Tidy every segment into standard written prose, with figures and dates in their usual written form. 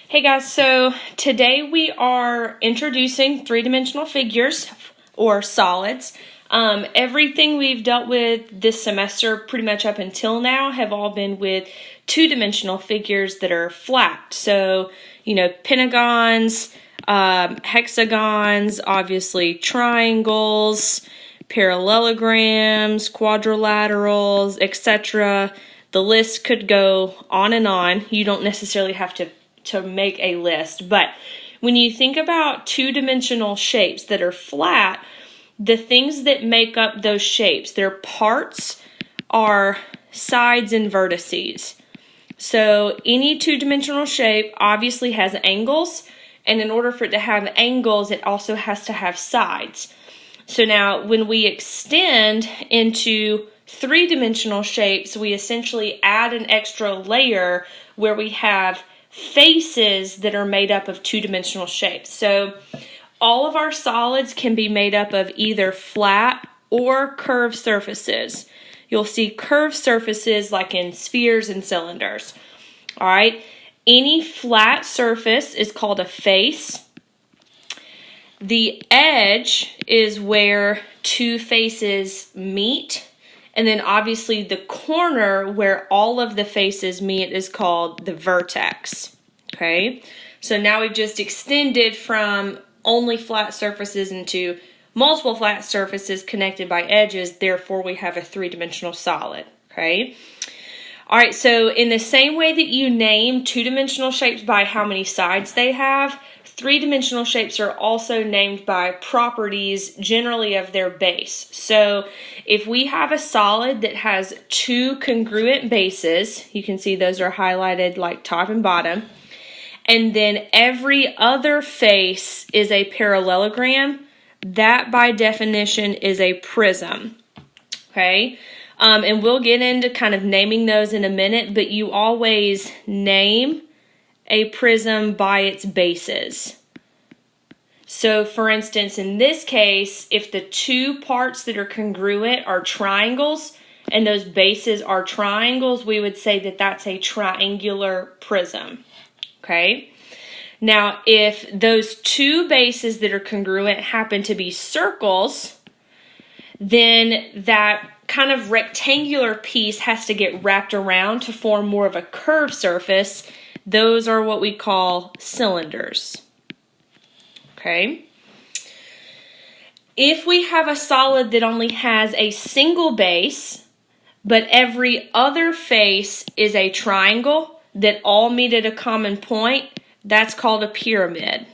Hey guys, so today we are introducing three-dimensional figures or solids. Everything we've dealt with this semester pretty much up until now have all been with two-dimensional figures that are flat. So, pentagons, hexagons, obviously triangles, parallelograms, quadrilaterals, etc. The list could go on and on. You don't necessarily have to make a list, but when you think about two-dimensional shapes that are flat, the things that make up those shapes, their parts are sides and vertices. So any two-dimensional shape obviously has angles, and in order for it to have angles, it also has to have sides. So now when we extend into three-dimensional shapes, we essentially add an extra layer where we have faces that are made up of two-dimensional shapes. So all of our solids can be made up of either flat or curved surfaces. You'll see curved surfaces like in spheres and cylinders. All right, any flat surface is called a face. The edge is where two faces meet. And then obviously the corner where all of the faces meet is called the vertex. Okay, so now we've just extended from only flat surfaces into multiple flat surfaces connected by edges. Therefore, we have a three-dimensional solid. Okay. All right, so in the same way that you name two-dimensional shapes by how many sides they have, three-dimensional shapes are also named by properties generally of their base. So if we have a solid that has two congruent bases, you can see those are highlighted like top and bottom, and then every other face is a parallelogram, that by definition is a prism. Okay, and we'll get into kind of naming those in a minute, but you always name a prism by its bases. So for instance, in this case, if the two parts that are congruent are triangles and those bases are triangles, we would say that that's a triangular prism. Okay. Now, if those two bases that are congruent happen to be circles, then that kind of rectangular piece has to get wrapped around to form more of a curved surface. Those are what we call cylinders. Okay. If we have a solid that only has a single base, but every other face is a triangle that all meet at a common point, that's called a pyramid.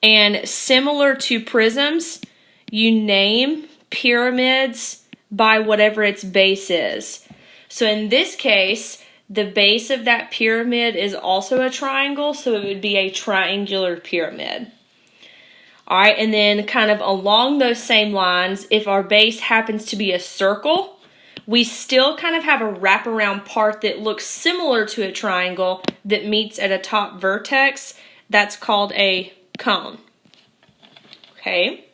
And similar to prisms, you name pyramids by whatever its base is. So in this case, the base of that pyramid is also a triangle, so it would be a triangular pyramid. All right, and then kind of along those same lines, if our base happens to be a circle, we still kind of have a wraparound part that looks similar to a triangle that meets at a top vertex. That's called a cone. Okay,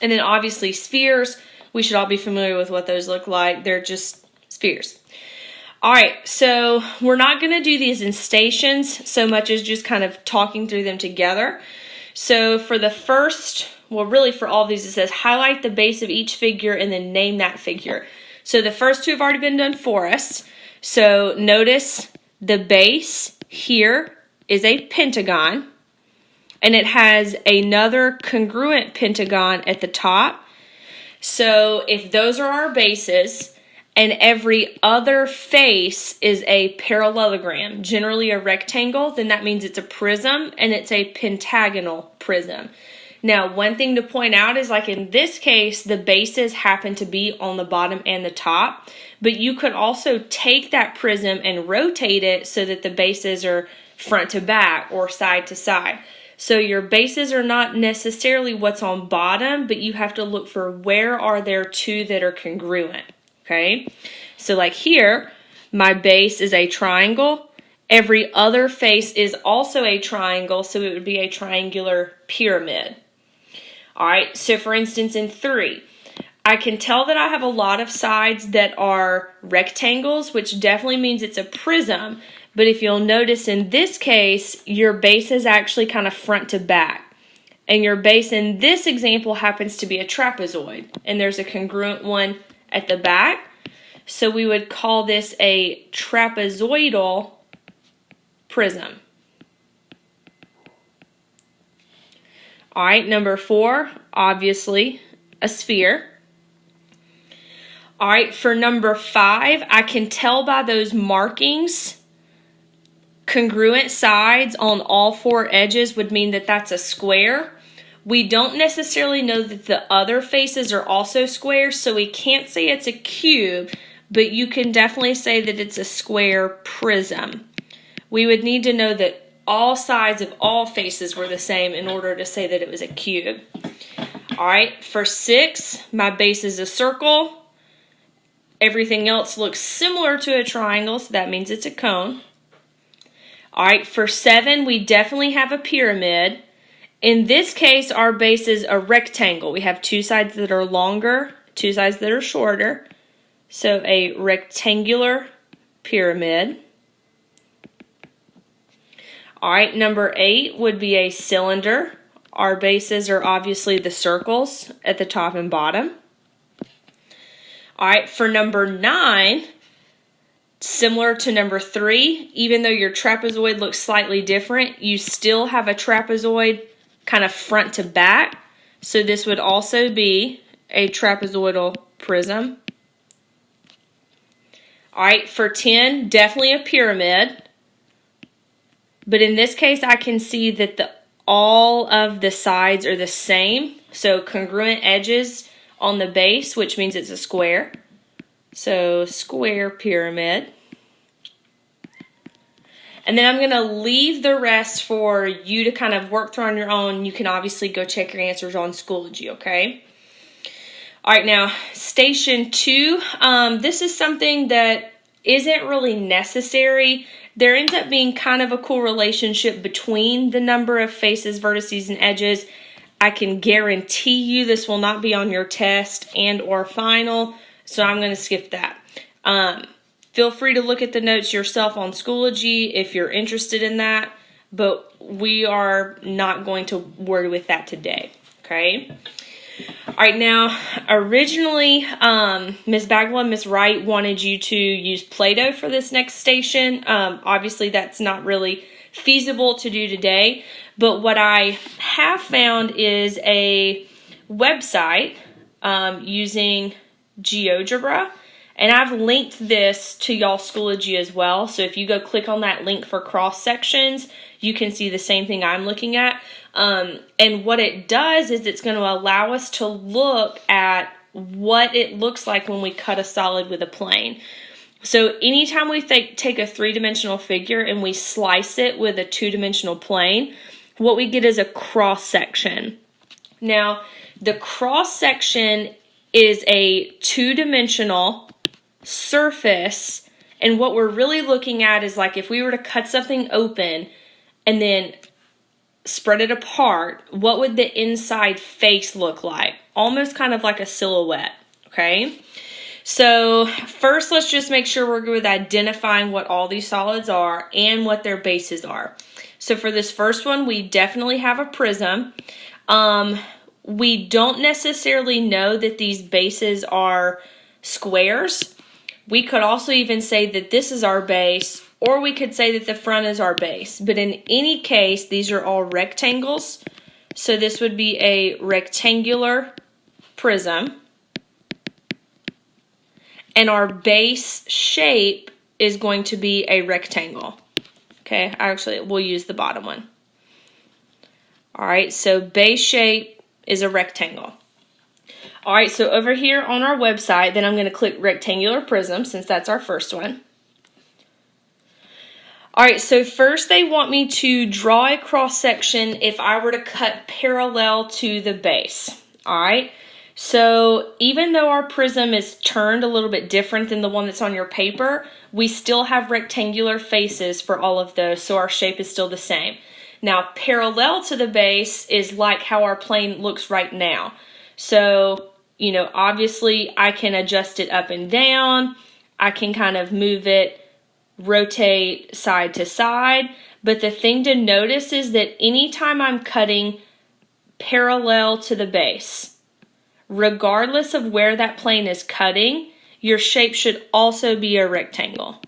and then obviously spheres, we should all be familiar with what those look like. They're just spheres. All right, so we're not going to do these in stations so much as just kind of talking through them together. So for the first, well, really for all of these, it says highlight the base of each figure and then name that figure. So the first two have already been done for us. So notice the base here is a pentagon, and it has another congruent pentagon at the top. So if those are our bases, and every other face is a parallelogram, generally a rectangle, then that means it's a prism, and it's a pentagonal prism. Now, one thing to point out is like in this case, the bases happen to be on the bottom and the top, but you could also take that prism and rotate it so that the bases are front to back or side to side. So your bases are not necessarily what's on bottom, but you have to look for where are there two that are congruent. Okay, so like here, my base is a triangle. Every other face is also a triangle, so it would be a triangular pyramid. All right, so for instance, in 3, I can tell that I have a lot of sides that are rectangles, which definitely means it's a prism, But if you'll notice in this case, your base is actually kind of front to back. And your base in this example happens to be a trapezoid. And there's a congruent one at the back. So we would call this a trapezoidal prism. All right, number 4, obviously, a sphere. All right, for number 5, I can tell by those markings, congruent sides on all 4 edges would mean that that's a square. We don't necessarily know that the other faces are also squares, so we can't say it's a cube, but you can definitely say that it's a square prism. We would need to know that all sides of all faces were the same in order to say that it was a cube. All right, for 6, my base is a circle. Everything else looks similar to a triangle, so that means it's a cone. All right, for 7, we definitely have a pyramid. In this case, our base is a rectangle. We have 2 sides that are longer, 2 sides that are shorter. So a rectangular pyramid. All right, number 8 would be a cylinder. Our bases are obviously the circles at the top and bottom. All right, for number 9, similar to number 3, even though your trapezoid looks slightly different, you still have a trapezoid kind of front to back. So this would also be a trapezoidal prism. All right, for 10, definitely a pyramid. But in this case, I can see that all of the sides are the same. So congruent edges on the base, which means it's a square. So square pyramid. And then I'm going to leave the rest for you to kind of work through on your own. You can obviously go check your answers on Schoology, okay? All right, now, station 2. This is something that isn't really necessary. There ends up being kind of a cool relationship between the number of faces, vertices, and edges. I can guarantee you this will not be on your test and or final, so I'm going to skip that. Feel free to look at the notes yourself on Schoology if you're interested in that, but we are not going to worry with that today, okay? All right, now, originally, Ms. Bagwell and Ms. Wright wanted you to use Play-Doh for this next station. Obviously, that's not really feasible to do today, but what I have found is a website using GeoGebra, and I've linked this to y'all Schoology as well, so if you go click on that link for cross sections, you can see the same thing I'm looking at. And what it does is it's going to allow us to look at what it looks like when we cut a solid with a plane. So anytime we take a 3-dimensional figure and we slice it with a 2-dimensional plane, what we get is a cross section. Now, the cross section is a 2-dimensional surface, and what we're really looking at is like if we were to cut something open and then spread it apart, what would the inside face look like? Almost kind of like a silhouette, okay? So first, let's just make sure we're good with identifying what all these solids are and what their bases are. So for this first one, we definitely have a prism. We don't necessarily know that these bases are squares. We could also even say that this is our base, or we could say that the front is our base. But in any case, these are all rectangles. So this would be a rectangular prism. And our base shape is going to be a rectangle. Okay, actually, we'll use the bottom one. All right, so base shape is a rectangle. All right, so over here on our website, then I'm going to click rectangular prism since that's our first one. All right, so first they want me to draw a cross section if I were to cut parallel to the base. All right, so even though our prism is turned a little bit different than the one that's on your paper, we still have rectangular faces for all of those, so our shape is still the same. Now, parallel to the base is like how our plane looks right now. So, you know, obviously I can adjust it up and down. I can kind of move it rotate side to side. But the thing to notice is that anytime I'm cutting parallel to the base, regardless of where that plane is cutting, your shape should also be a rectangle.